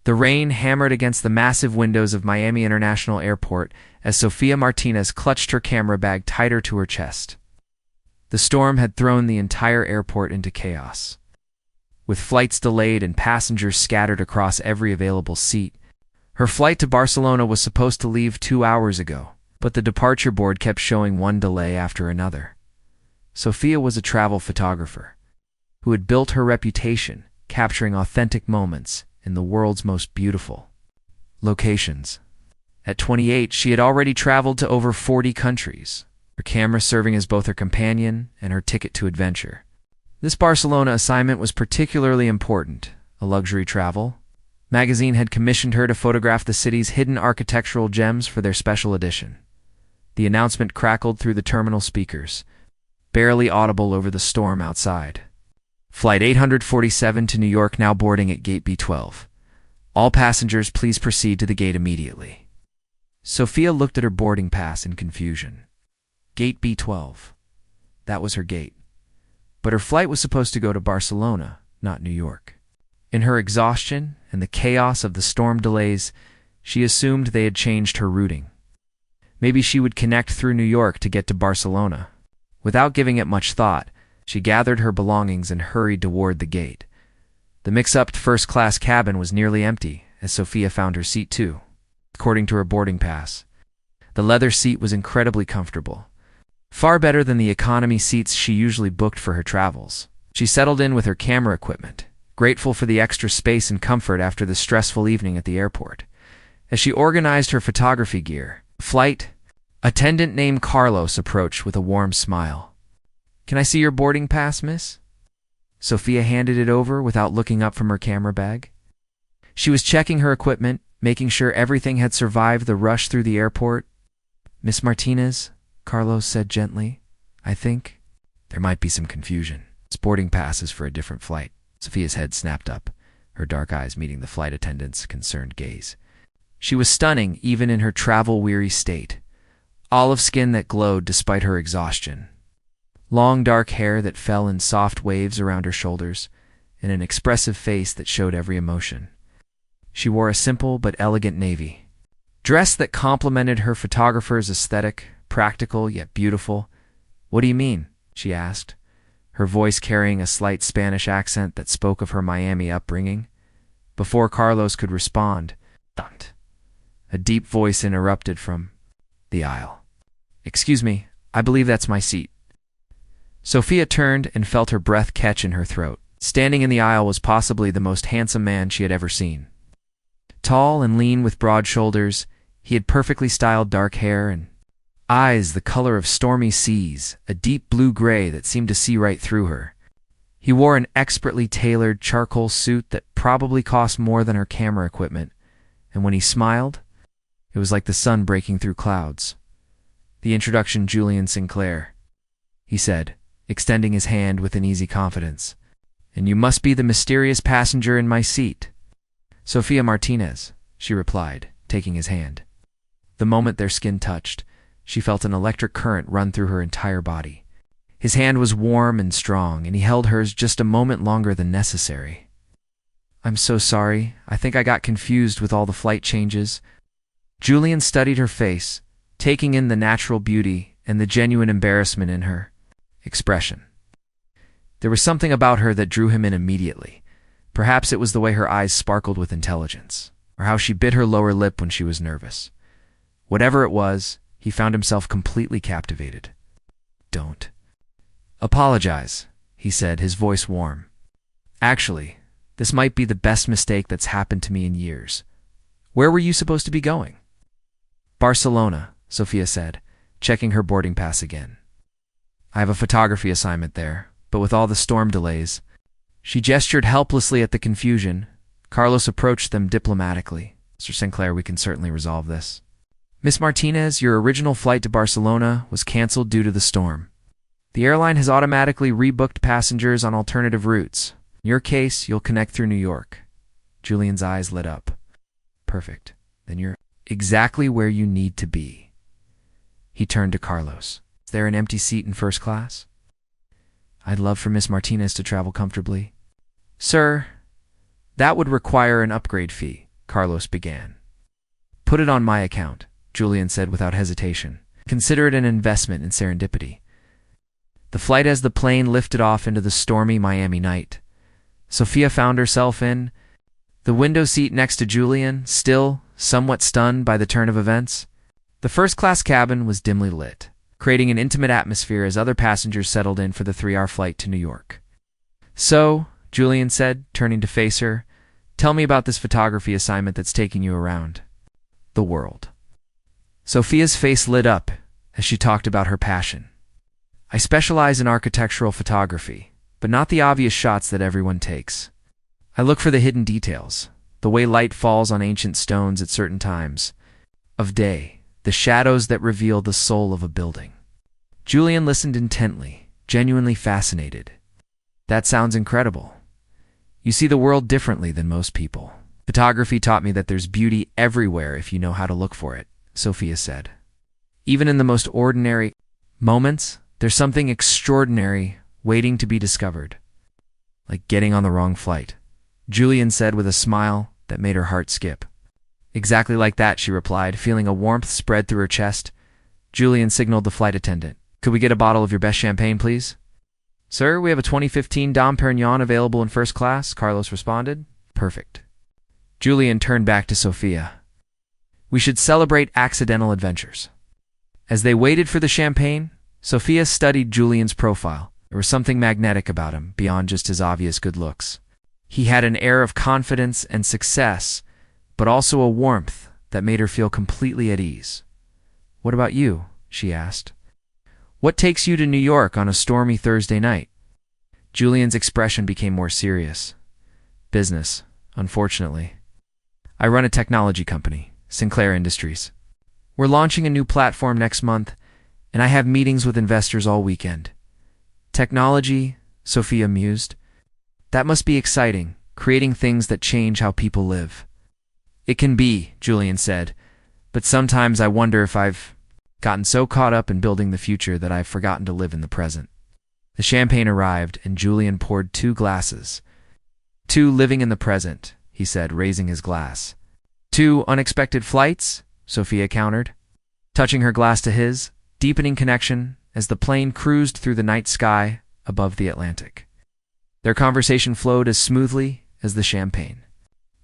The rain hammered against the massive windows of Miami International Airport as Sofia Martinez clutched her camera bag tighter to her chest. The storm had thrown the entire airport into chaos. With flights delayed and passengers scattered across every available seat, her flight to Barcelona was supposed to leave 2 hours ago, but the departure board kept showing one delay after another. Sofia was a travel photographer who had built her reputation capturing authentic moments in the world's most beautiful locations. At 28, she had already traveled to over 40 countries, her camera serving as both her companion and her ticket to adventure. This Barcelona assignment was particularly important, a luxury travel magazine had commissioned her to photograph the city's hidden architectural gems for their special edition. The announcement crackled through the terminal speakers, barely audible over the storm outside. Flight 847 to New York now boarding at Gate B12. All passengers, please proceed to the gate immediately. Sofia looked at her boarding pass in confusion. Gate B12. That was her gate. But her flight was supposed to go to Barcelona, not New York. In her exhaustion and the chaos of the storm delays, she assumed they had changed her routing. Maybe she would connect through New York to get to Barcelona. Without giving it much thought, she gathered her belongings and hurried toward the gate. The mix-up first-class cabin was nearly empty as Sofia found her seat too, according to her boarding pass. The leather seat was incredibly comfortable, far better than the economy seats she usually booked for her travels. She settled in with her camera equipment, grateful for the extra space and comfort after the stressful evening at the airport. As she organized her photography gear, flight attendant named Carlos approached with a warm smile. "Can I see your boarding pass, miss?" Sofia handed it over without looking up from her camera bag. She was checking her equipment, making sure everything had survived the rush through the airport. "Miss Martinez," Carlos said gently, "I think there might be some confusion. This boarding pass is for a different flight." Sofia's head snapped up, her dark eyes meeting the flight attendant's concerned gaze. She was stunning even in her travel-weary state, olive skin that glowed despite her exhaustion, long dark hair that fell in soft waves around her shoulders, and an expressive face that showed every emotion. She wore a simple but elegant navy dress that complemented her photographer's aesthetic, practical yet beautiful. "What do you mean?" she asked, her voice carrying a slight Spanish accent that spoke of her Miami upbringing. Before Carlos could respond, a deep voice interrupted from the aisle. "Excuse me, I believe that's my seat." Sofia turned and felt her breath catch in her throat. Standing in the aisle was possibly the most handsome man she had ever seen. Tall and lean with broad shoulders, he had perfectly styled dark hair and eyes the color of stormy seas, a deep blue-gray that seemed to see right through her. He wore an expertly tailored charcoal suit that probably cost more than her camera equipment, and when he smiled, it was like the sun breaking through clouds. "The introduction, Julian Sinclair," he said, extending his hand with an easy confidence. "And you must be the mysterious passenger in my seat." "Sofia Martinez," she replied, taking his hand. The moment their skin touched, she felt an electric current run through her entire body. His hand was warm and strong, and he held hers just a moment longer than necessary. "I'm so sorry. I think I got confused with all the flight changes." Julian studied her face, taking in the natural beauty and the genuine embarrassment in her expression. There was something about her that drew him in immediately. Perhaps it was the way her eyes sparkled with intelligence, or how she bit her lower lip when she was nervous. Whatever it was, he found himself completely captivated. "Don't apologize," he said, his voice warm. "Actually, this might be the best mistake that's happened to me in years. Where were you supposed to be going?" "Barcelona," Sofia said, checking her boarding pass again. "I have a photography assignment there, but with all the storm delays." She gestured helplessly at the confusion. Carlos approached them diplomatically. "Mr. Sinclair, we can certainly resolve this. Miss Martinez, your original flight to Barcelona was canceled due to the storm. The airline has automatically rebooked passengers on alternative routes. In your case, you'll connect through New York." Julian's eyes lit up. "Perfect. Then you're exactly where you need to be." He turned to Carlos. "Is there an empty seat in first class?" "I'd love for Miss Martinez to travel comfortably." "Sir, that would require an upgrade fee. Carlos began. Put it on my account, Julian said without hesitation. Consider it an investment in serendipity. The flight as the plane lifted off into the stormy Miami night. Sophia found herself in the window seat next to Julian, still somewhat stunned by the turn of events. The first-class cabin was dimly lit, creating an intimate atmosphere as other passengers settled in for the 3-hour flight to New York. So, Julian said, turning to face her, tell me about this photography assignment that's taking you around the world. Sophia's face lit up as she talked about her passion. I specialize in architectural photography, but not the obvious shots that everyone takes. I look for the hidden details, the way light falls on ancient stones at certain times of day, the shadows that reveal the soul of a building. Julian listened intently, genuinely fascinated. That sounds incredible. You see the world differently than most people. Photography taught me that there's beauty everywhere if you know how to look for it, Sophia said. Even in the most ordinary moments, there's something extraordinary waiting to be discovered. Like getting on the wrong flight, Julian said with a smile that made her heart skip. Exactly like that, she replied, feeling a warmth spread through her chest. Julian signaled the flight attendant. Could we get a bottle of your best champagne, please? Sir, we have a 2015 Dom Perignon available in first class, Carlos responded. Perfect. Julian turned back to Sophia. We should celebrate accidental adventures. As they waited for the champagne, Sophia studied Julian's profile. There was something magnetic about him, beyond just his obvious good looks. He had an air of confidence and success, but also a warmth that made her feel completely at ease. What about you? She asked. What takes you to New York on a stormy Thursday night? Julian's expression became more serious. Business, unfortunately. I run a technology company, Sinclair Industries. We're launching a new platform next month, and I have meetings with investors all weekend. Technology, Sophia mused. That must be exciting, creating things that change how people live. It can be, Julian said, but sometimes I wonder if I've gotten so caught up in building the future that I've forgotten to live in the present. The champagne arrived, and Julian poured 2 glasses. 2 living in the present, he said, raising his glass. 2 unexpected flights, Sophia countered, touching her glass to his, deepening connection as the plane cruised through the night sky above the Atlantic. Their conversation flowed as smoothly as the champagne.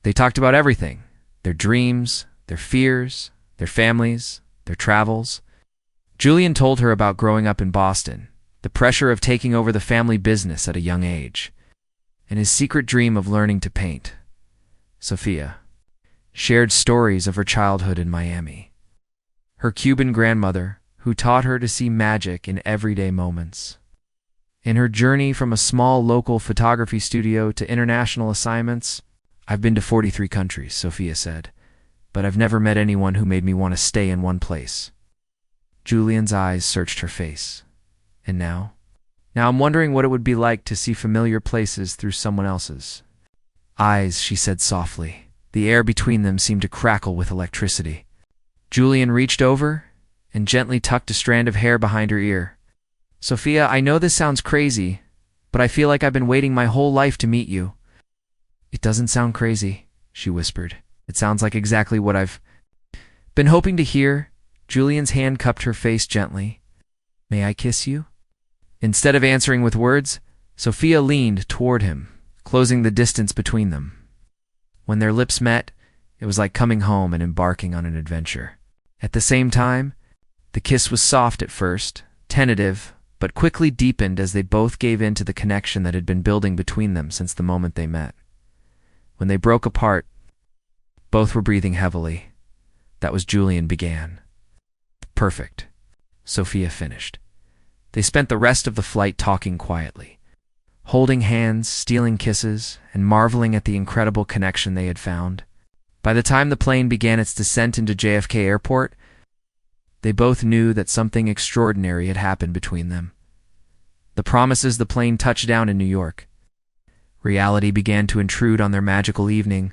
They talked about everything, their dreams, their fears, their families, their travels. Julian told her about growing up in Boston, the pressure of taking over the family business at a young age, and his secret dream of learning to paint. Sophia shared stories of her childhood in Miami. Her Cuban grandmother, who taught her to see magic in everyday moments. In her journey from a small local photography studio to international assignments, I've been to 43 countries, Sophia said, but I've never met anyone who made me want to stay in one place. Julian's eyes searched her face. And now? Now I'm wondering what it would be like to see familiar places through someone else's eyes, she said softly. The air between them seemed to crackle with electricity. Julian reached over and gently tucked a strand of hair behind her ear. Sophia, I know this sounds crazy, but I feel like I've been waiting my whole life to meet you. It doesn't sound crazy, she whispered. It sounds like exactly what I've been hoping to hear. Julian's hand cupped her face gently. May I kiss you? Instead of answering with words, Sophia leaned toward him, closing the distance between them. When their lips met, it was like coming home and embarking on an adventure. At the same time, the kiss was soft at first, tentative, but quickly deepened as they both gave in to the connection that had been building between them since the moment they met. When they broke apart, both were breathing heavily. That was Julian began. Perfect, Sophia finished. They spent the rest of the flight talking quietly, holding hands, stealing kisses, and marveling at the incredible connection they had found. By the time the plane began its descent into JFK Airport, they both knew that something extraordinary had happened between them. The promises the plane touched down in New York. Reality began to intrude on their magical evening.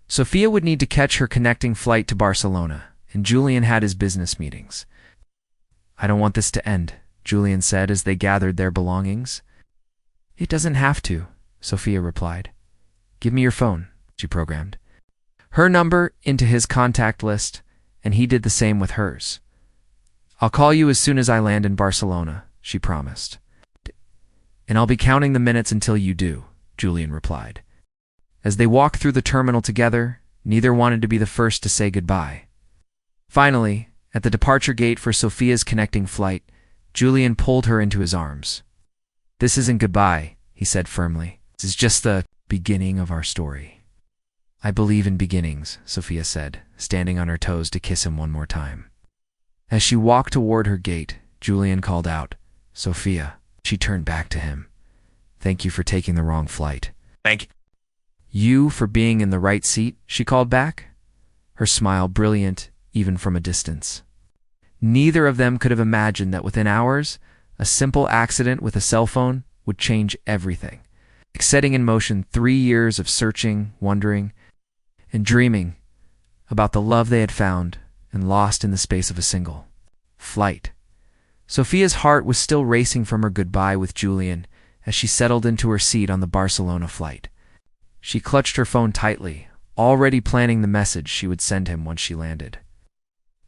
Sophia would need to catch her connecting flight to Barcelona, and Julian had his business meetings. I don't want this to end, Julian said as they gathered their belongings. It doesn't have to, Sophia replied. Give me your phone, she programmed. her number into his contact list, and he did the same with hers. "I'll call you as soon as I land in Barcelona," she promised. "And I'll be counting the minutes until you do," Julian replied. As they walked through the terminal together, neither wanted to be the first to say goodbye. Finally, at the departure gate for Sophia's connecting flight, Julian pulled her into his arms. "This isn't goodbye," he said firmly. "This is just the beginning of our story." "I believe in beginnings," Sophia said, standing on her toes to kiss him one more time. As she walked toward her gate, Julian called out, "Sophia." She turned back to him. "Thank you for taking the wrong flight." "Thank you for being in the right seat," she called back, her smile brilliant even from a distance. Neither of them could have imagined that within hours, a simple accident with a cell phone would change everything, setting in motion 3 years of searching, wondering, and dreaming about the love they had found and lost in the space of a single flight. Sophia's heart was still racing from her goodbye with Julian as she settled into her seat on the Barcelona flight. She clutched her phone tightly, already planning the message she would send him once she landed.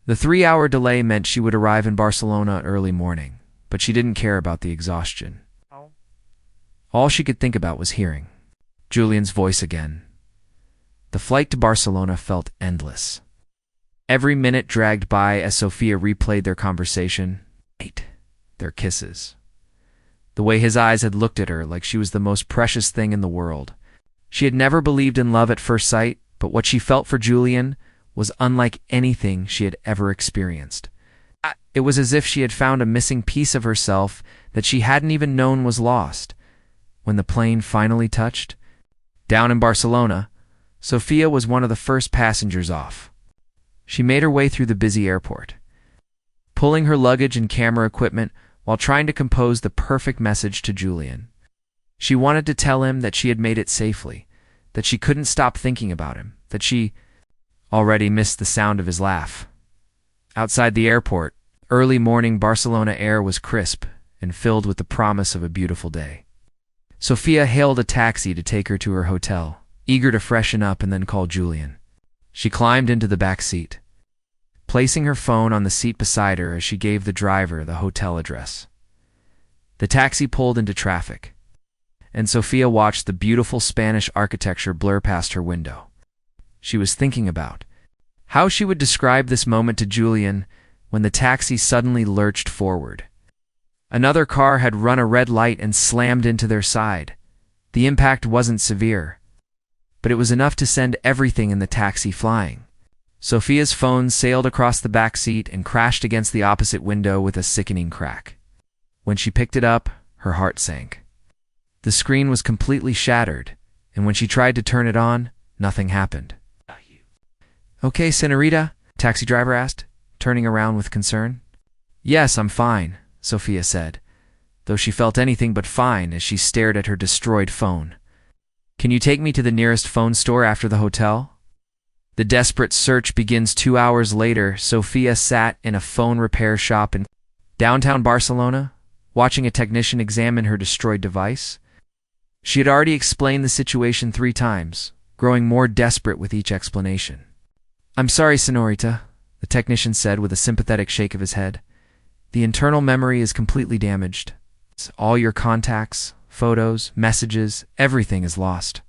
The 3-hour delay meant she would arrive in Barcelona early morning, but she didn't care about the exhaustion. All she could think about was hearing Julian's voice again. The flight to Barcelona felt endless. Every minute dragged by as Sophia replayed their conversation, their kisses. The way his eyes had looked at her like she was the most precious thing in the world. She had never believed in love at first sight, but what she felt for Julian was unlike anything she had ever experienced. It was as if she had found a missing piece of herself that she hadn't even known was lost. When the plane finally touched down in Barcelona, Sophia was one of the first passengers off. She made her way through the busy airport, pulling her luggage and camera equipment while trying to compose the perfect message to Julian. She wanted to tell him that she had made it safely, that she couldn't stop thinking about him, that she already missed the sound of his laugh. Outside the airport, early morning Barcelona air was crisp and filled with the promise of a beautiful day. Sophia hailed a taxi to take her to her hotel, eager to freshen up and then call Julian. She climbed into the back seat, placing her phone on the seat beside her as she gave the driver the hotel address. The taxi pulled into traffic, and Sophia watched the beautiful Spanish architecture blur past her window. She was thinking about how she would describe this moment to Julian when the taxi suddenly lurched forward. Another car had run a red light and slammed into their side. The impact wasn't severe, but it was enough to send everything in the taxi flying. Sophia's phone sailed across the back seat and crashed against the opposite window with a sickening crack. When she picked it up, her heart sank. The screen was completely shattered, and when she tried to turn it on, nothing happened. "Okay, señorita?" the taxi driver asked, turning around with concern. "Yes, I'm fine," Sophia said, though she felt anything but fine as she stared at her destroyed phone. "Can you take me to the nearest phone store after the hotel?" The desperate search begins 2 hours later. Sophia sat in a phone repair shop in downtown Barcelona, watching a technician examine her destroyed device. She had already explained the situation 3 times, growing more desperate with each explanation. "I'm sorry, señorita," the technician said with a sympathetic shake of his head. "The internal memory is completely damaged. All your contacts, photos, messages, everything is lost.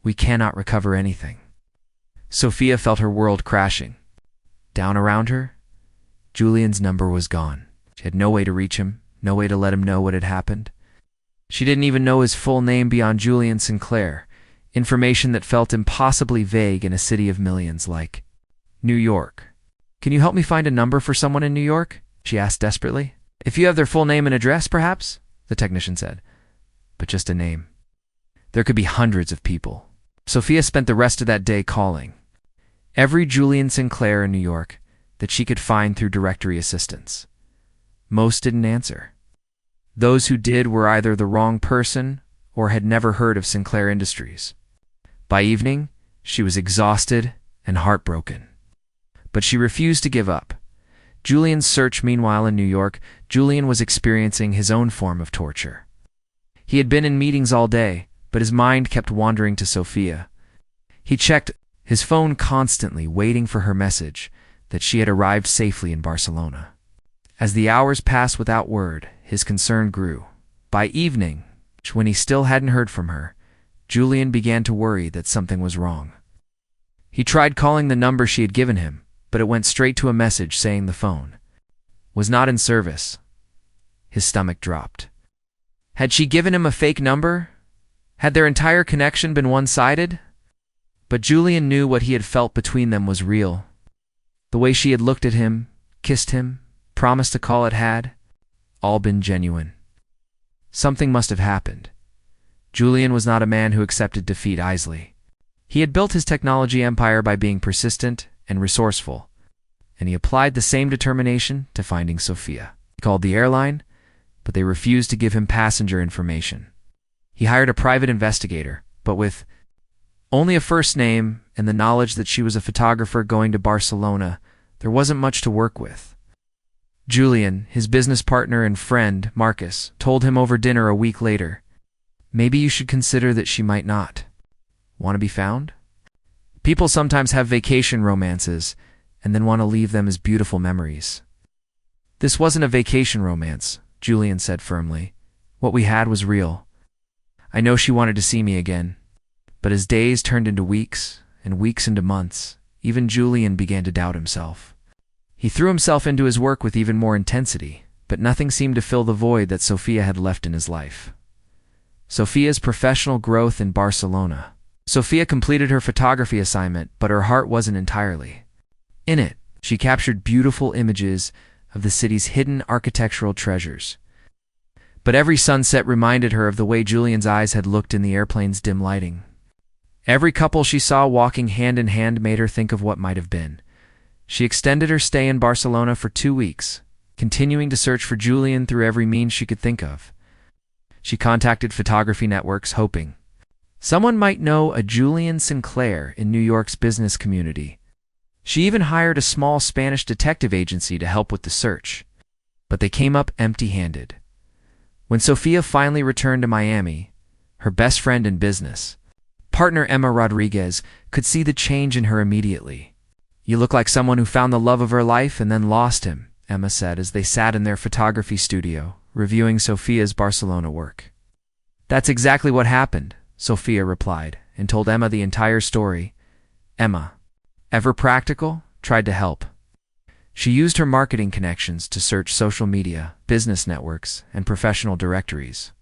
We cannot recover anything." Sophia felt her world crashing. Down around her, Julian's number was gone. She had no way to reach him, no way to let him know what had happened. She didn't even know his full name beyond Julian Sinclair, information that felt impossibly vague in a city of millions like New York. "Can you help me find a number for someone in New York?" she asked desperately. "If you have their full name and address, perhaps?" the technician said. "But just a name. There could be hundreds of people." Sophia spent the rest of that day calling every Julian Sinclair in New York that she could find through directory assistance. Most didn't answer. Those who did were either the wrong person or had never heard of Sinclair Industries. By evening, she was exhausted and heartbroken. But she refused to give up. Julian's search, meanwhile, in New York, Julian was experiencing his own form of torture. He had been in meetings all day, but his mind kept wandering to Sophia. He checked his phone constantly waiting for her message that she had arrived safely in Barcelona. As the hours passed without word, his concern grew. By evening, when he still hadn't heard from her, Julian began to worry that something was wrong. He tried calling the number she had given him, but it went straight to a message saying the phone was not in service. His stomach dropped. Had she given him a fake number? Had their entire connection been one-sided? But Julian knew what he had felt between them was real. The way she had looked at him, kissed him, promised to call, it had all been genuine. Something must have happened. Julian was not a man who accepted defeat easily. He had built his technology empire by being persistent and resourceful, and he applied the same determination to finding Sophia. He called the airline, but they refused to give him passenger information. He hired a private investigator, but with only a first name and the knowledge that she was a photographer going to Barcelona, there wasn't much to work with. Julian, his business partner and friend, Marcus, told him over dinner a week later, "Maybe you should consider that she might not want to be found? People sometimes have vacation romances and then want to leave them as beautiful memories." "This wasn't a vacation romance," Julian said firmly. "What we had was real. I know she wanted to see me again." But as days turned into weeks and weeks into months, even Julian began to doubt himself. He threw himself into his work with even more intensity, but nothing seemed to fill the void that Sophia had left in his life. Sophia's professional growth in Barcelona. Sophia completed her photography assignment, but her heart wasn't entirely in it. She captured beautiful images of the city's hidden architectural treasures. But every sunset reminded her of the way Julian's eyes had looked in the airplane's dim lighting. Every couple she saw walking hand in hand made her think of what might have been. She extended her stay in Barcelona for 2 weeks, continuing to search for Julian through every means she could think of. She contacted photography networks, hoping someone might know a Julian Sinclair in New York's business community. She even hired a small Spanish detective agency to help with the search, but they came up empty-handed. When Sophia finally returned to Miami, her best friend in business, partner Emma Rodriguez, could see the change in her immediately. "You look like someone who found the love of her life and then lost him," Emma said as they sat in their photography studio, reviewing Sophia's Barcelona work. "That's exactly what happened," Sophia replied, and told Emma the entire story. Emma, ever practical, tried to help. She used her marketing connections to search social media, business networks, and professional directories.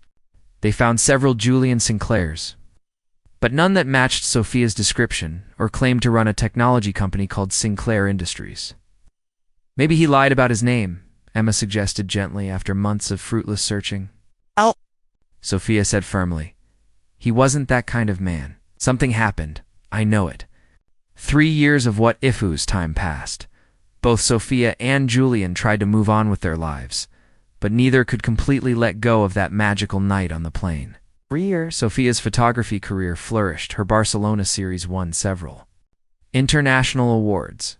They found several Julian Sinclairs, but none that matched Sophia's description or claimed to run a technology company called Sinclair Industries. "Maybe he lied about his name," Emma suggested gently after months of fruitless searching. "Oh," Sophia said firmly. "He wasn't that kind of man. Something happened. I know it." 3 years of what-ifs time passed. Both Sophia and Julian tried to move on with their lives, but neither could completely let go of that magical night on the plane. Every year, Sophia's photography career flourished. Her Barcelona series won several international awards,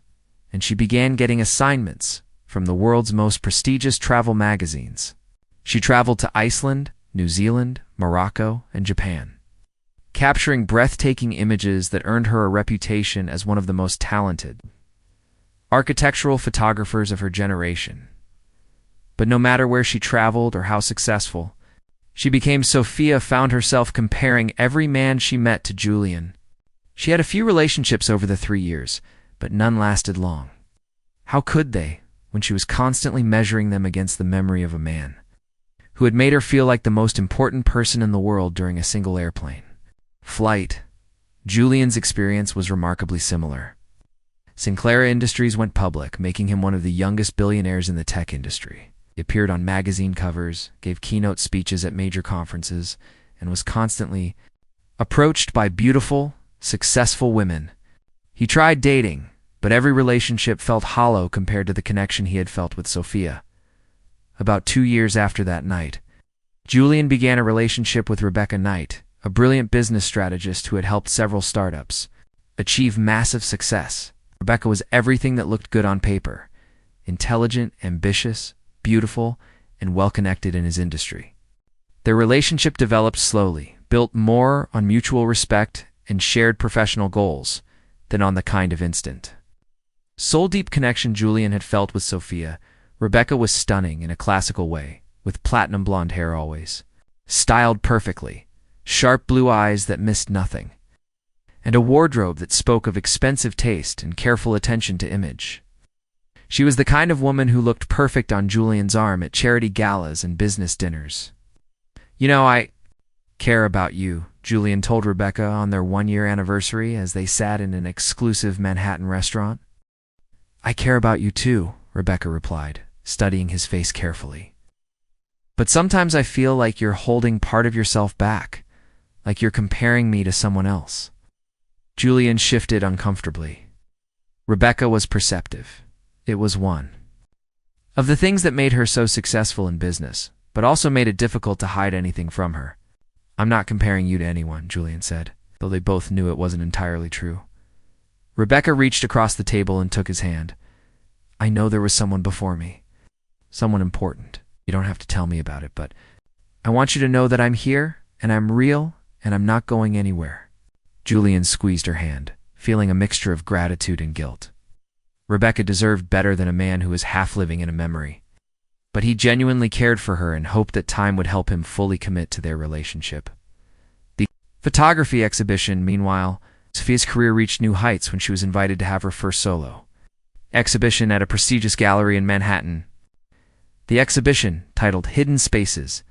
and she began getting assignments from the world's most prestigious travel magazines. She traveled to Iceland, New Zealand, Morocco, and Japan, capturing breathtaking images that earned her a reputation as one of the most talented architectural photographers of her generation. But no matter where she traveled or how successful she became, Sophia found herself comparing every man she met to Julian. She had a few relationships over the 3 years, but none lasted long. How could they, when she was constantly measuring them against the memory of a man who had made her feel like the most important person in the world during a single airplane flight? Julian's experience was remarkably similar. Sinclair Industries went public, making him one of the youngest billionaires in the tech industry. He appeared on magazine covers, gave keynote speeches at major conferences, and was constantly approached by beautiful, successful women. He tried dating, but every relationship felt hollow compared to the connection he had felt with Sophia. About 2 years after that night, Julian began a relationship with Rebecca Knight, a brilliant business strategist who had helped several startups achieve massive success. Rebecca was everything that looked good on paper: intelligent, ambitious, beautiful, and well-connected in his industry. Their relationship developed slowly, built more on mutual respect and shared professional goals, than on the kind of instant. Soul-deep connection Julian had felt with Sophia. Rebecca was stunning in a classical way, with platinum blonde hair always, styled perfectly, sharp blue eyes that missed nothing, and a wardrobe that spoke of expensive taste and careful attention to image. She was the kind of woman who looked perfect on Julian's arm at charity galas and business dinners. "You know, I care about you," Julian told Rebecca on their one-year anniversary as they sat in an exclusive Manhattan restaurant. "I care about you too," Rebecca replied, studying his face carefully. "But sometimes I feel like you're holding part of yourself back, like you're comparing me to someone else." Julian shifted uncomfortably. Rebecca was perceptive. It was one of the things that made her so successful in business, but also made it difficult to hide anything from her. "I'm not comparing you to anyone," Julian said, though they both knew it wasn't entirely true. Rebecca reached across the table and took his hand. "I know there was someone before me. Someone important. You don't have to tell me about it, but I want you to know that I'm here, and I'm real, and I'm not going anywhere." Julian squeezed her hand, feeling a mixture of gratitude and guilt. Rebecca deserved better than a man who was half living in a memory. But he genuinely cared for her and hoped that time would help him fully commit to their relationship. The photography exhibition, meanwhile, Sophia's career reached new heights when she was invited to have her first solo exhibition at a prestigious gallery in Manhattan. The exhibition, titled Hidden Spaces,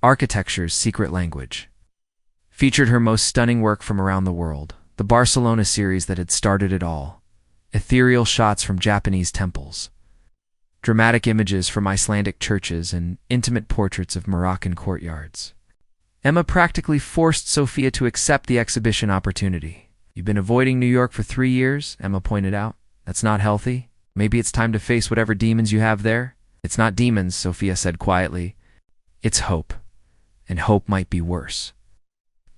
Architecture's Secret Language, featured her most stunning work from around the world, the Barcelona series that had started it all. Ethereal shots from Japanese temples, dramatic images from Icelandic churches, and intimate portraits of Moroccan courtyards. Emma practically forced Sophia to accept the exhibition opportunity. "You've been avoiding New York for 3 years, Emma pointed out. "That's not healthy. Maybe it's time to face whatever demons you have there." "It's not demons," Sophia said quietly. "It's hope, and hope might be worse."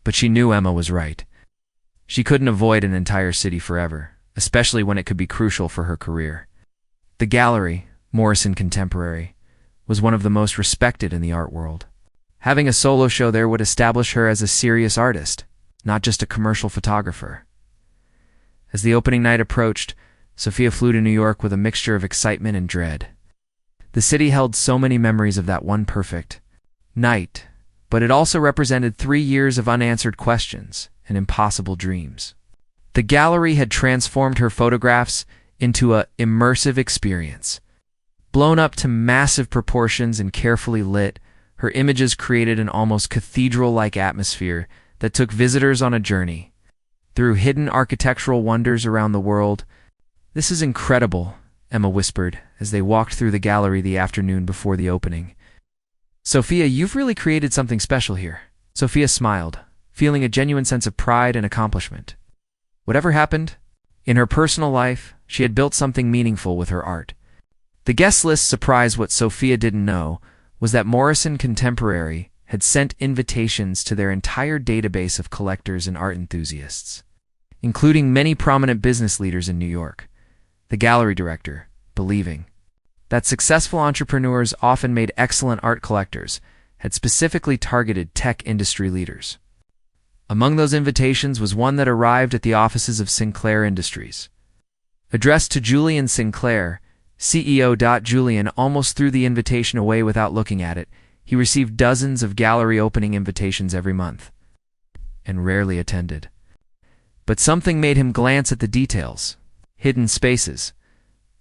But she knew Emma was right. She couldn't avoid an entire city forever, especially when it could be crucial for her career. The gallery, Morrison Contemporary, was one of the most respected in the art world. Having a solo show there would establish her as a serious artist, not just a commercial photographer. As the opening night approached, Sophia flew to New York with a mixture of excitement and dread. The city held so many memories of that one perfect night, but it also represented 3 years of unanswered questions and impossible dreams. The gallery had transformed her photographs into an immersive experience. Blown up to massive proportions and carefully lit, her images created an almost cathedral-like atmosphere that took visitors on a journey through hidden architectural wonders around the world. "This is incredible," Emma whispered as they walked through the gallery the afternoon before the opening. "Sophia, you've really created something special here." Sophia smiled, feeling a genuine sense of pride and accomplishment. Whatever happened, in her personal life, she had built something meaningful with her art. The guest list surprised. What Sophia didn't know was that Morrison Contemporary had sent invitations to their entire database of collectors and art enthusiasts, including many prominent business leaders in New York. The gallery director, believing that successful entrepreneurs often made excellent art collectors, had specifically targeted tech industry leaders. Among those invitations was one that arrived at the offices of Sinclair Industries. Addressed to Julian Sinclair, CEO. Julian almost threw the invitation away without looking at it. He received dozens of gallery opening invitations every month, and rarely attended. But something made him glance at the details. Hidden spaces,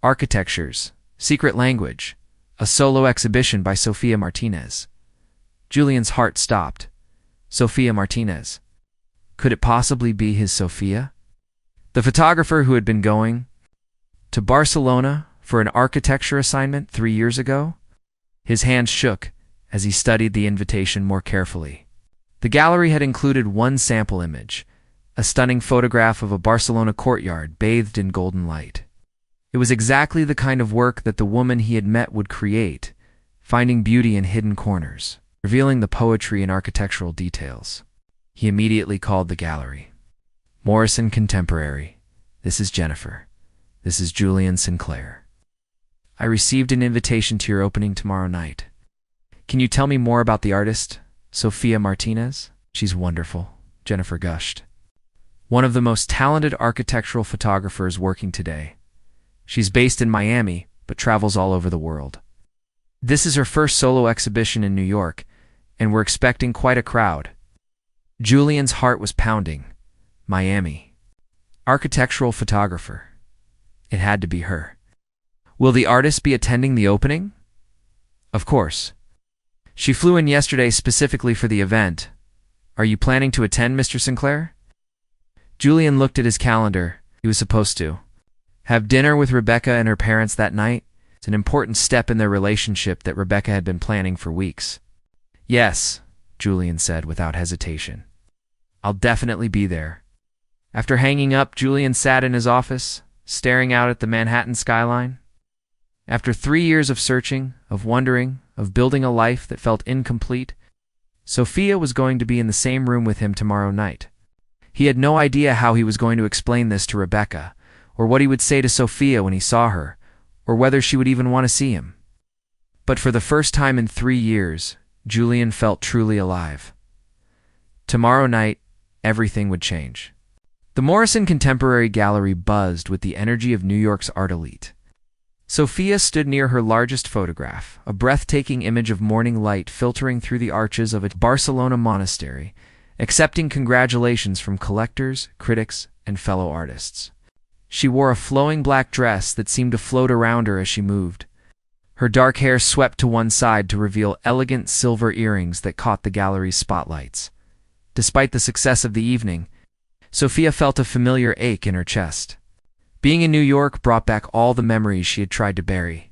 architectures, secret language, a solo exhibition by Sofia Martinez. Julian's heart stopped. Sofia Martinez. Could it possibly be his Sophia? The photographer who had been going to Barcelona for an architecture assignment 3 years ago? His hands shook as he studied the invitation more carefully. The gallery had included one sample image, a stunning photograph of a Barcelona courtyard bathed in golden light. It was exactly the kind of work that the woman he had met would create, finding beauty in hidden corners, revealing the poetry in architectural details. He immediately called the gallery. "Morrison Contemporary. This is Jennifer. This is Julian Sinclair. I received an invitation to your opening tomorrow night. Can you tell me more about the artist, Sofia Martinez?" "She's wonderful," Jennifer gushed. one of the most talented architectural photographers working today. She's based in Miami, but travels all over the world. This is her first solo exhibition in New York, and we're expecting quite a crowd. Julian's heart was pounding. Miami. Architectural photographer. It had to be her. Will the artist be attending the opening? Of course. She flew in yesterday specifically for the event. Are you planning to attend, Mr. Sinclair? Julian looked at his calendar. He was supposed to have dinner with Rebecca and her parents that night. It's an important step in their relationship that Rebecca had been planning for weeks. Yes, Julian said without hesitation. I'll definitely be there. After hanging up, Julian sat in his office, staring out at the Manhattan skyline. After 3 years of searching, of wondering, of building a life that felt incomplete, Sophia was going to be in the same room with him tomorrow night. He had no idea how he was going to explain this to Rebecca, or what he would say to Sophia when he saw her, or whether she would even want to see him. But for the first time in 3 years, Julian felt truly alive. Tomorrow night, everything would change. The Morrison Contemporary Gallery buzzed with the energy of New York's art elite. Sophia stood near her largest photograph, a breathtaking image of morning light filtering through the arches of a Barcelona monastery, accepting congratulations from collectors, critics, and fellow artists. She wore a flowing black dress that seemed to float around her as she moved. Her dark hair swept to one side to reveal elegant silver earrings that caught the gallery's spotlights. Despite the success of the evening, Sophia felt a familiar ache in her chest. Being in New York brought back all the memories she had tried to bury.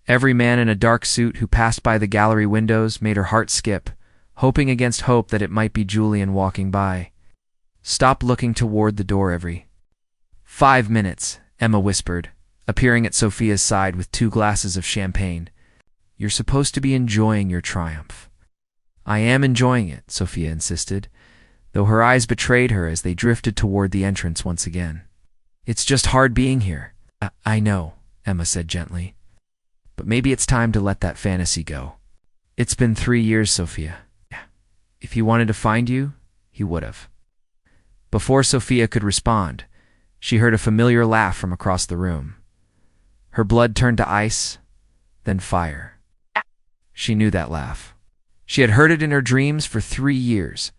Every man in a dark suit who passed by the gallery windows made her heart skip, hoping against hope that it might be Julian walking by. Stop looking toward the door every 5 minutes, Emma whispered, appearing at Sophia's side with 2 glasses of champagne. You're supposed to be enjoying your triumph. I am enjoying it, Sophia insisted, though her eyes betrayed her as they drifted toward the entrance once again. It's just hard being here. I know, Emma said gently. But maybe it's time to let that fantasy go. It's been 3 years, Sophia. If he wanted to find you, he would have. Before Sophia could respond, she heard a familiar laugh from across the room. Her blood turned to ice, then fire. She knew that laugh. She had heard it in her dreams for 3 years.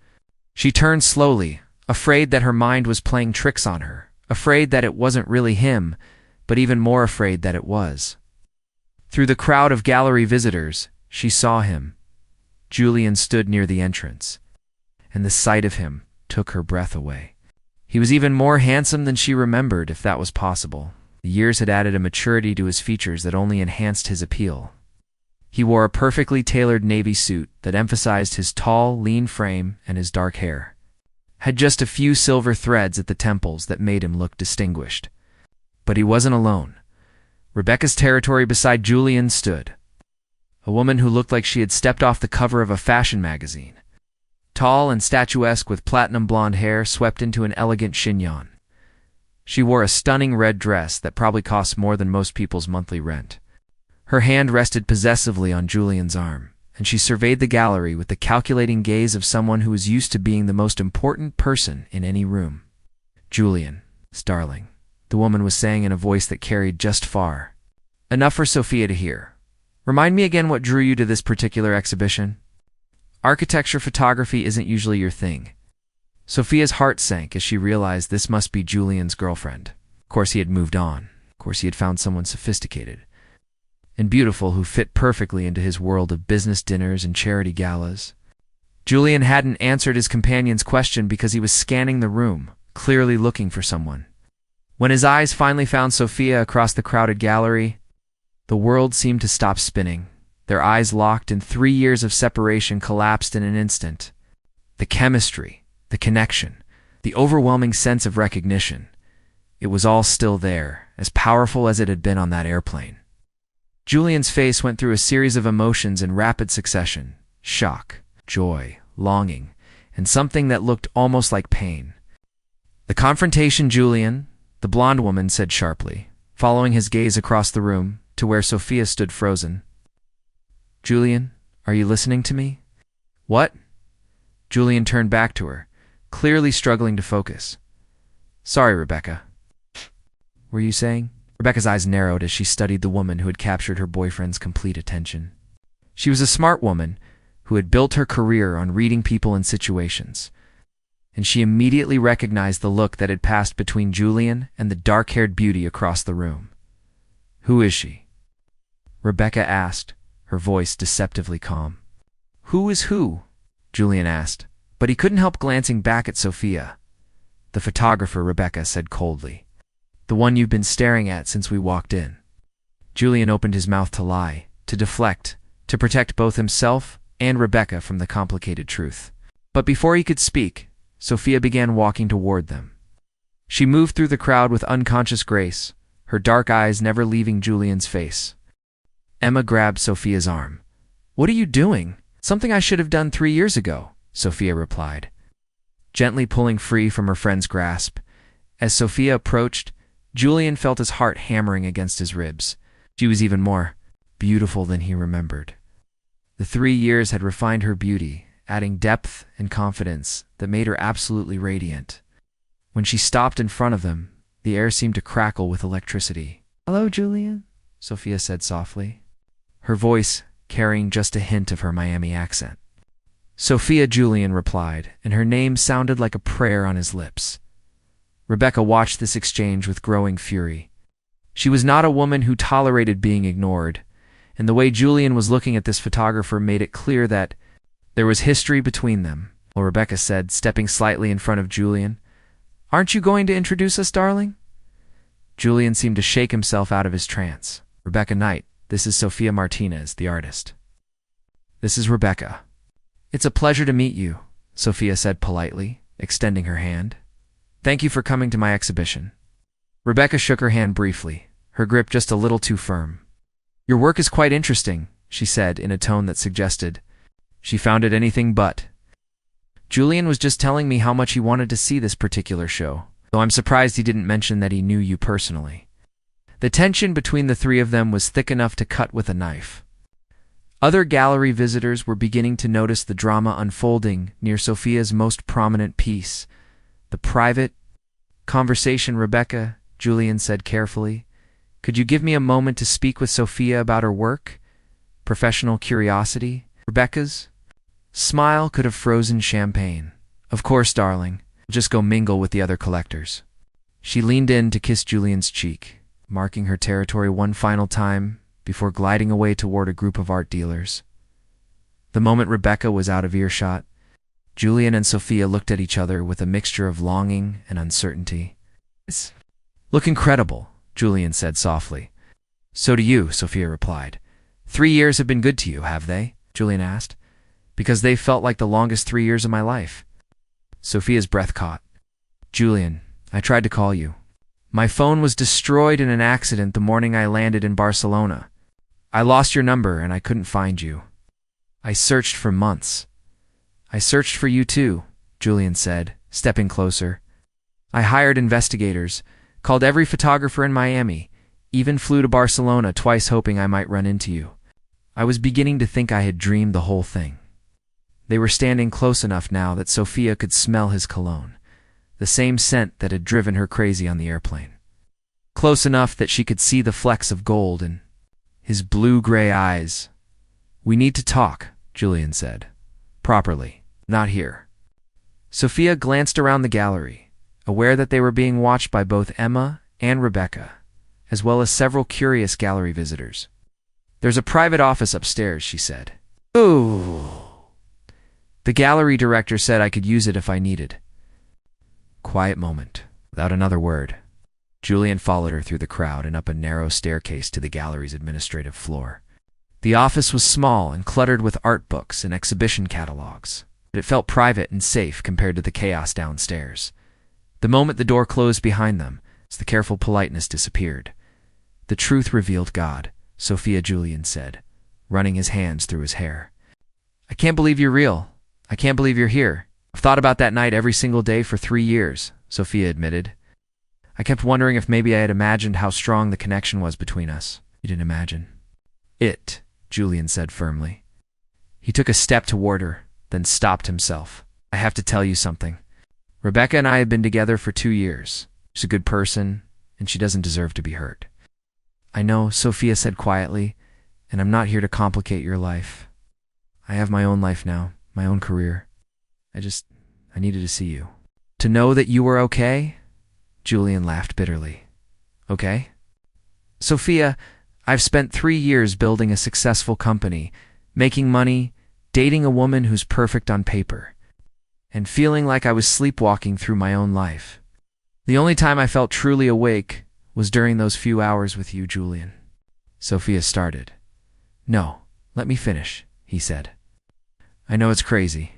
She turned slowly, afraid that her mind was playing tricks on her, afraid that it wasn't really him, but even more afraid that it was. Through the crowd of gallery visitors, she saw him. Julian stood near the entrance, and the sight of him took her breath away. He was even more handsome than she remembered, if that was possible. The years had added a maturity to his features that only enhanced his appeal. He wore a perfectly tailored navy suit that emphasized his tall, lean frame and his dark hair. Had just a few silver threads at the temples that made him look distinguished. But he wasn't alone. Rebecca's territory beside Julian stood. A woman who looked like she had stepped off the cover of a fashion magazine. Tall and statuesque with platinum blonde hair swept into an elegant chignon. She wore a stunning red dress that probably cost more than most people's monthly rent. Her hand rested possessively on Julian's arm, and she surveyed the gallery with the calculating gaze of someone who was used to being the most important person in any room. Julian, darling, the woman was saying in a voice that carried just far. Enough for Sophia to hear. Remind me again what drew you to this particular exhibition? Architecture photography isn't usually your thing. Sophia's heart sank as she realized this must be Julian's girlfriend. Of course he had moved on. Of course he had found someone sophisticated and beautiful who fit perfectly into his world of business dinners and charity galas. Julian hadn't answered his companion's question because he was scanning the room, clearly looking for someone. When his eyes finally found Sophia across the crowded gallery, the world seemed to stop spinning. Their eyes locked and 3 years of separation collapsed in an instant. The chemistry, the connection, the overwhelming sense of recognition. It was all still there, as powerful as it had been on that airplane. Julian's face went through a series of emotions in rapid succession: shock, joy, longing, and something that looked almost like pain. The confrontation, Julian, the blonde woman said sharply, following his gaze across the room to where Sophia stood frozen. Julian, are you listening to me? What? Julian turned back to her, clearly struggling to focus. Sorry, Rebecca. Were you saying? Rebecca's eyes narrowed as she studied the woman who had captured her boyfriend's complete attention. She was a smart woman who had built her career on reading people and situations, and she immediately recognized the look that had passed between Julian and the dark-haired beauty across the room. Who is she? Rebecca asked, her voice deceptively calm. Who is who? Julian asked, but he couldn't help glancing back at Sophia. The photographer, Rebecca said coldly. The one you've been staring at since we walked in. Julian opened his mouth to lie, to deflect, to protect both himself and Rebecca from the complicated truth. But before he could speak, Sophia began walking toward them. She moved through the crowd with unconscious grace, her dark eyes never leaving Julian's face. Emma grabbed Sophia's arm. What are you doing? Something I should have done 3 years ago, Sophia replied, gently pulling free from her friend's grasp. As Sophia approached, Julian felt his heart hammering against his ribs. She was even more beautiful than he remembered. The 3 years had refined her beauty, adding depth and confidence that made her absolutely radiant. When she stopped in front of them, the air seemed to crackle with electricity. Hello, Julian, Sophia said softly, her voice carrying just a hint of her Miami accent. Sophia, Julian replied, and her name sounded like a prayer on his lips. Rebecca watched this exchange with growing fury. She was not a woman who tolerated being ignored, and the way Julian was looking at this photographer made it clear that there was history between them. Well, Rebecca said, stepping slightly in front of Julian. Aren't you going to introduce us, darling? Julian seemed to shake himself out of his trance. Rebecca Knight, this is Sophia Martinez, the artist. This is Rebecca. It's a pleasure to meet you, Sophia said politely, extending her hand. Thank you for coming to my exhibition. Rebecca shook her hand briefly, her grip just a little too firm. Your work is quite interesting, she said in a tone that suggested she found it anything but. Julian was just telling me how much he wanted to see this particular show, though I'm surprised he didn't mention that he knew you personally. The tension between the three of them was thick enough to cut with a knife. Other gallery visitors were beginning to notice the drama unfolding near Sophia's most prominent piece. The private conversation, Rebecca, Julian said carefully. Could you give me a moment to speak with Sophia about her work? Professional curiosity? Rebecca's smile could have frozen champagne. Of course, darling. Just go mingle with the other collectors. She leaned in to kiss Julian's cheek, marking her territory one final time before gliding away toward a group of art dealers. The moment Rebecca was out of earshot, Julian and Sophia looked at each other with a mixture of longing and uncertainty. Look incredible, Julian said softly. So do you, Sophia replied. 3 years have been good to you, have they? Julian asked. Because they felt like the longest 3 years of my life. Sophia's breath caught. Julian, I tried to call you. My phone was destroyed in an accident the morning I landed in Barcelona. I lost your number and I couldn't find you. I searched for months. I searched for you too, Julian said, stepping closer. I hired investigators, called every photographer in Miami, even flew to Barcelona twice hoping I might run into you. I was beginning to think I had dreamed the whole thing. They were standing close enough now that Sophia could smell his cologne, the same scent that had driven her crazy on the airplane. Close enough that she could see the flecks of gold in his blue-gray eyes. We need to talk, Julian said. Properly, not here. Sophia glanced around the gallery, aware that they were being watched by both Emma and Rebecca, as well as several curious gallery visitors. There's a private office upstairs, she said. Ooh. The gallery director said I could use it if I needed. Quiet moment. Without another word, Julian followed her through the crowd and up a narrow staircase to the gallery's administrative floor. The office was small and cluttered with art books and exhibition catalogs, but it felt private and safe compared to the chaos downstairs. The moment the door closed behind them, as the careful politeness disappeared, the truth revealed God, Sophia, Julian said, running his hands through his hair. I can't believe you're real. I can't believe you're here. I've thought about that night every single day for 3 years, Sophia admitted. I kept wondering if maybe I had imagined how strong the connection was between us. You didn't imagine it, Julian said firmly. He took a step toward her, then stopped himself. I have to tell you something. Rebecca and I have been together for 2 years. She's a good person, and she doesn't deserve to be hurt. I know, Sophia said quietly, and I'm not here to complicate your life. I have my own life now, my own career. I needed to see you. To know that you were okay? Julian laughed bitterly. Okay? Sophia, I've spent 3 years building a successful company, making money, dating a woman who's perfect on paper, and feeling like I was sleepwalking through my own life. The only time I felt truly awake was during those few hours with you, Julian. Sophia started. No, let me finish, he said. I know it's crazy.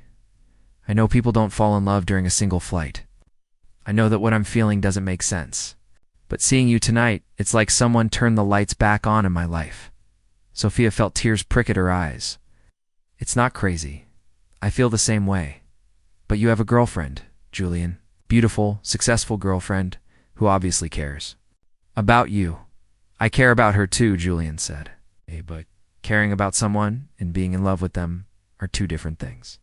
I know people don't fall in love during a single flight. I know that what I'm feeling doesn't make sense. But seeing you tonight, it's like someone turned the lights back on in my life. Sophia felt tears prick at her eyes. It's not crazy. I feel the same way. But you have a girlfriend, Julian. Beautiful, successful girlfriend, who obviously cares. About you. I care about her too, Julian said. Hey, but caring about someone and being in love with them are two different things.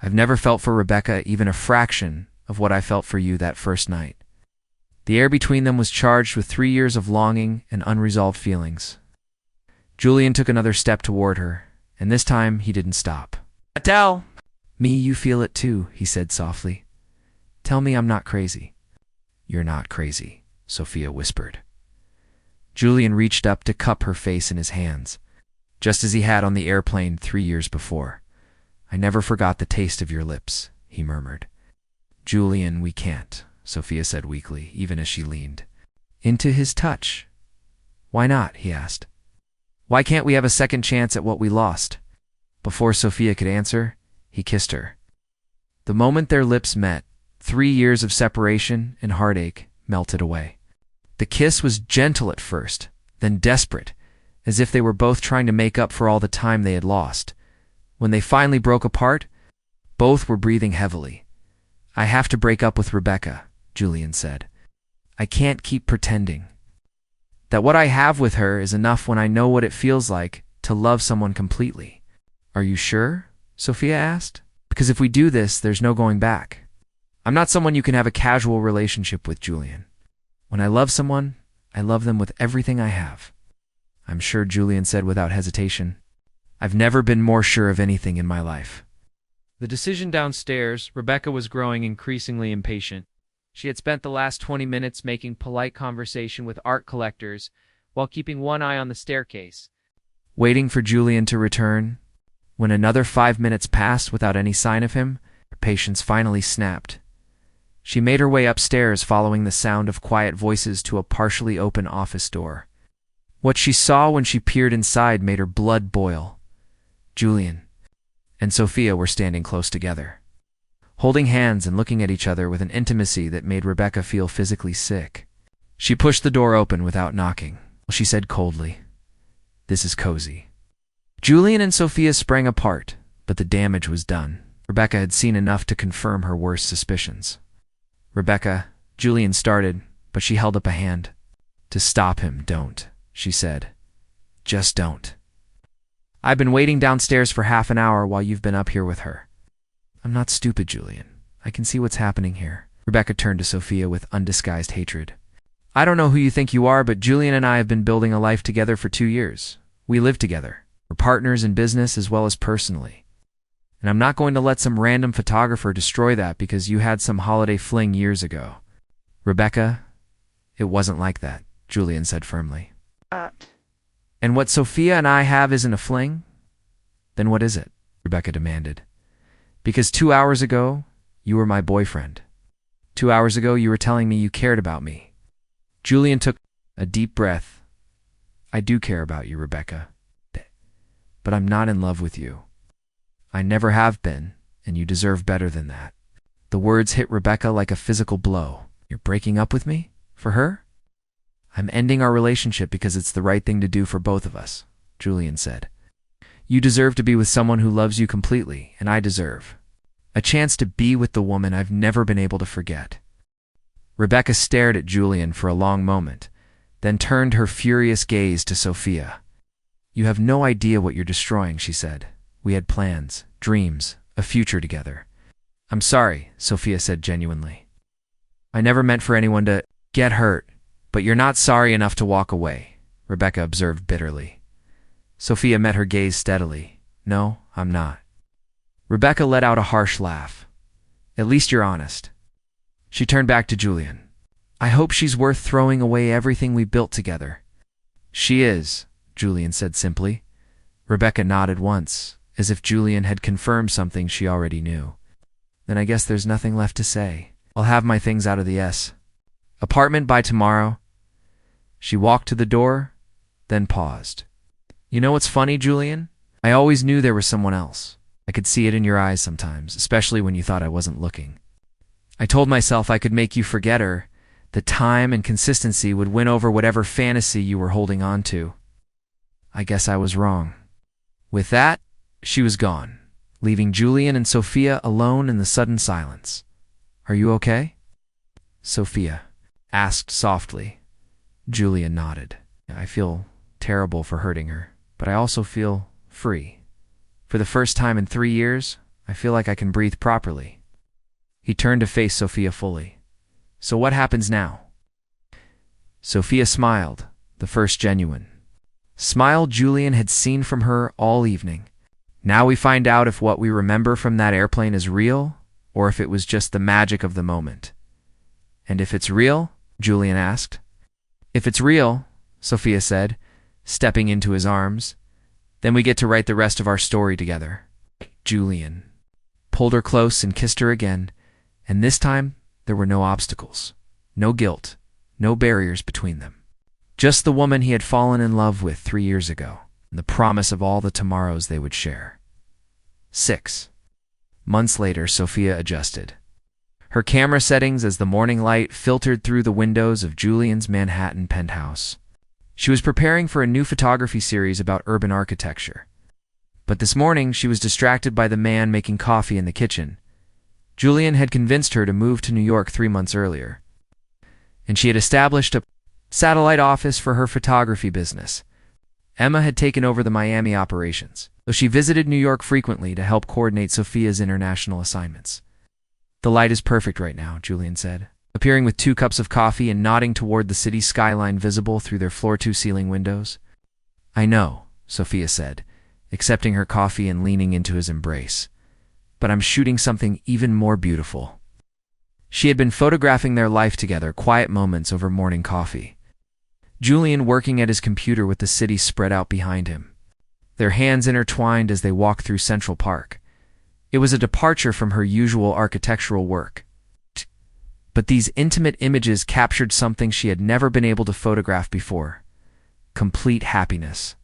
I've never felt for Rebecca even a fraction of what I felt for you that first night. The air between them was charged with 3 years of longing and unresolved feelings. Julian took another step toward her, and this time he didn't stop. Adele! Me, you feel it too, he said softly. Tell me I'm not crazy. You're not crazy, Sophia whispered. Julian reached up to cup her face in his hands, just as he had on the airplane 3 years before. I never forgot the taste of your lips, he murmured. Julian, we can't, Sophia said weakly, even as she leaned into his touch. Why not? He asked. Why can't we have a second chance at what we lost? Before Sophia could answer, he kissed her. The moment their lips met, 3 years of separation and heartache melted away. The kiss was gentle at first, then desperate, as if they were both trying to make up for all the time they had lost. When they finally broke apart, both were breathing heavily. I have to break up with Rebecca, Julian said. I can't keep pretending. That what I have with her is enough when I know what it feels like to love someone completely. Are you sure? Sophia asked. Because if we do this, there's no going back. I'm not someone you can have a casual relationship with, Julian. When I love someone, I love them with everything I have. I'm sure, Julian said without hesitation. I've never been more sure of anything in my life. The decision downstairs, Rebecca was growing increasingly impatient. She had spent the last 20 minutes making polite conversation with art collectors while keeping one eye on the staircase, waiting for Julian to return. When another 5 minutes passed without any sign of him, her patience finally snapped. She made her way upstairs following the sound of quiet voices to a partially open office door. What she saw when she peered inside made her blood boil. Julian and Sophia were standing close together, holding hands and looking at each other with an intimacy that made Rebecca feel physically sick. She pushed the door open without knocking. She said coldly, "This is cozy." Julian and Sophia sprang apart, but the damage was done. Rebecca had seen enough to confirm her worst suspicions. Rebecca, Julian started, but she held up a hand. To stop him, don't, she said. Just don't. I've been waiting downstairs for half an hour while you've been up here with her. I'm not stupid, Julian. I can see what's happening here. Rebecca turned to Sophia with undisguised hatred. I don't know who you think you are, but Julian and I have been building a life together for 2 years. We live together. We're partners in business as well as personally. And I'm not going to let some random photographer destroy that because you had some holiday fling years ago. Rebecca, it wasn't like that, Julian said firmly. And what Sophia and I have isn't a fling? Then what is it? Rebecca demanded. Because 2 hours ago, you were my boyfriend. 2 hours ago, you were telling me you cared about me. Julian took a deep breath. I do care about you, Rebecca. But I'm not in love with you. I never have been, and you deserve better than that. The words hit Rebecca like a physical blow. You're breaking up with me? For her? I'm ending our relationship because it's the right thing to do for both of us, Julian said. You deserve to be with someone who loves you completely, and I deserve a chance to be with the woman I've never been able to forget. Rebecca stared at Julian for a long moment, then turned her furious gaze to Sophia. You have no idea what you're destroying, she said. We had plans, dreams, a future together. I'm sorry, Sophia said genuinely. I never meant for anyone to get hurt, but you're not sorry enough to walk away, Rebecca observed bitterly. Sophia met her gaze steadily. No, I'm not. Rebecca let out a harsh laugh. At least you're honest. She turned back to Julian. I hope she's worth throwing away everything we built together. She is, Julian said simply. Rebecca nodded once, as if Julian had confirmed something she already knew. Then I guess there's nothing left to say. I'll have my things out of the apartment by tomorrow. She walked to the door, then paused. You know what's funny, Julian? I always knew there was someone else. I could see it in your eyes sometimes, especially when you thought I wasn't looking. I told myself I could make you forget her, that time and consistency would win over whatever fantasy you were holding on to. I guess I was wrong. With that, she was gone, leaving Julian and Sophia alone in the sudden silence. Are you okay? Sophia asked softly. Julian nodded. I feel terrible for hurting her, but I also feel free. For the first time in 3 years, I feel like I can breathe properly. He turned to face Sophia fully. So what happens now? Sophia smiled, the first genuine smile Julian had seen from her all evening. Now we find out if what we remember from that airplane is real, or if it was just the magic of the moment. And if it's real? Julian asked. If it's real, Sophia said, stepping into his arms, then we get to write the rest of our story together. Julian pulled her close and kissed her again, and this time there were no obstacles, no guilt, no barriers between them. Just the woman he had fallen in love with 3 years ago, and the promise of all the tomorrows they would share. 6 months later, Sophia adjusted her camera settings as the morning light filtered through the windows of Julian's Manhattan penthouse. She was preparing for a new photography series about urban architecture. But this morning, she was distracted by the man making coffee in the kitchen. Julian had convinced her to move to New York 3 months earlier, and she had established a satellite office for her photography business. Emma had taken over the Miami operations, though she visited New York frequently to help coordinate Sophia's international assignments. The light is perfect right now, Julian said, appearing with 2 cups of coffee and nodding toward the city skyline visible through their floor-to-ceiling windows. I know, Sophia said, accepting her coffee and leaning into his embrace. But I'm shooting something even more beautiful. She had been photographing their life together, quiet moments over morning coffee. Julian working at his computer with the city spread out behind him, their hands intertwined as they walked through Central Park. It was a departure from her usual architectural work. But these intimate images captured something she had never been able to photograph before. Complete happiness.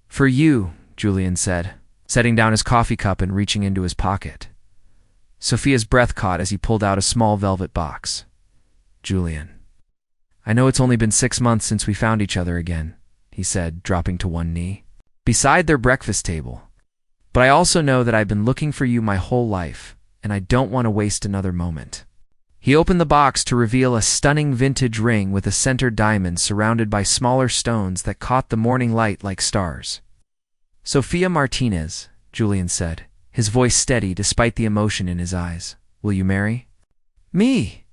For you, Julian said, setting down his coffee cup and reaching into his pocket. Sophia's breath caught as he pulled out a small velvet box. Julian. I know it's only been 6 months since we found each other again, he said, dropping to one knee beside their breakfast table. But I also know that I've been looking for you my whole life, and I don't want to waste another moment. He opened the box to reveal a stunning vintage ring with a center diamond surrounded by smaller stones that caught the morning light like stars. Sophia Martinez, Julian said, his voice steady despite the emotion in his eyes. Will you marry me?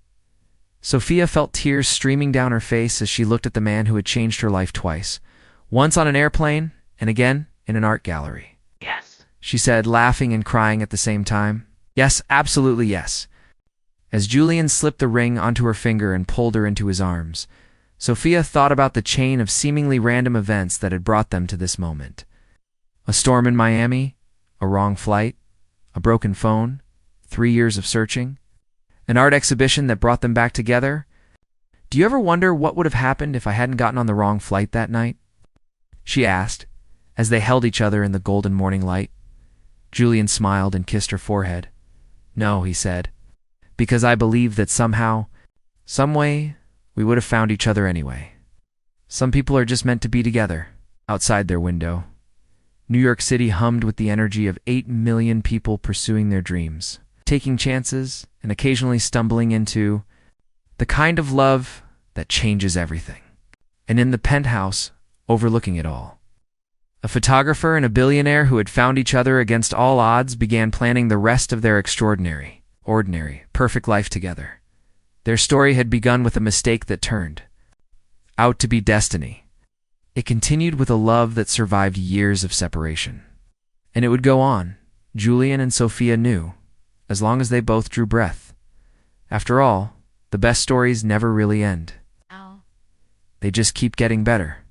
Sophia felt tears streaming down her face as she looked at the man who had changed her life twice, once on an airplane and again in an art gallery. Yes, she said, laughing and crying at the same time. Yes, absolutely yes. As Julian slipped the ring onto her finger and pulled her into his arms, Sophia thought about the chain of seemingly random events that had brought them to this moment. A storm in Miami, a wrong flight, a broken phone, 3 years of searching, an art exhibition that brought them back together. Do you ever wonder what would have happened if I hadn't gotten on the wrong flight that night? She asked, as they held each other in the golden morning light. Julian smiled and kissed her forehead. No, he said, because I believe that somehow, some way, we would have found each other anyway. Some people are just meant to be together. Outside their window, New York City hummed with the energy of 8 million people pursuing their dreams, taking chances and occasionally stumbling into the kind of love that changes everything. And in the penthouse, overlooking it all, a photographer and a billionaire who had found each other against all odds began planning the rest of their extraordinary, ordinary, perfect life together. Their story had begun with a mistake that turned out to be destiny. It continued with a love that survived years of separation. And it would go on, Julian and Sophia knew, as long as they both drew breath. After all, the best stories never really end. Ow. They just keep getting better.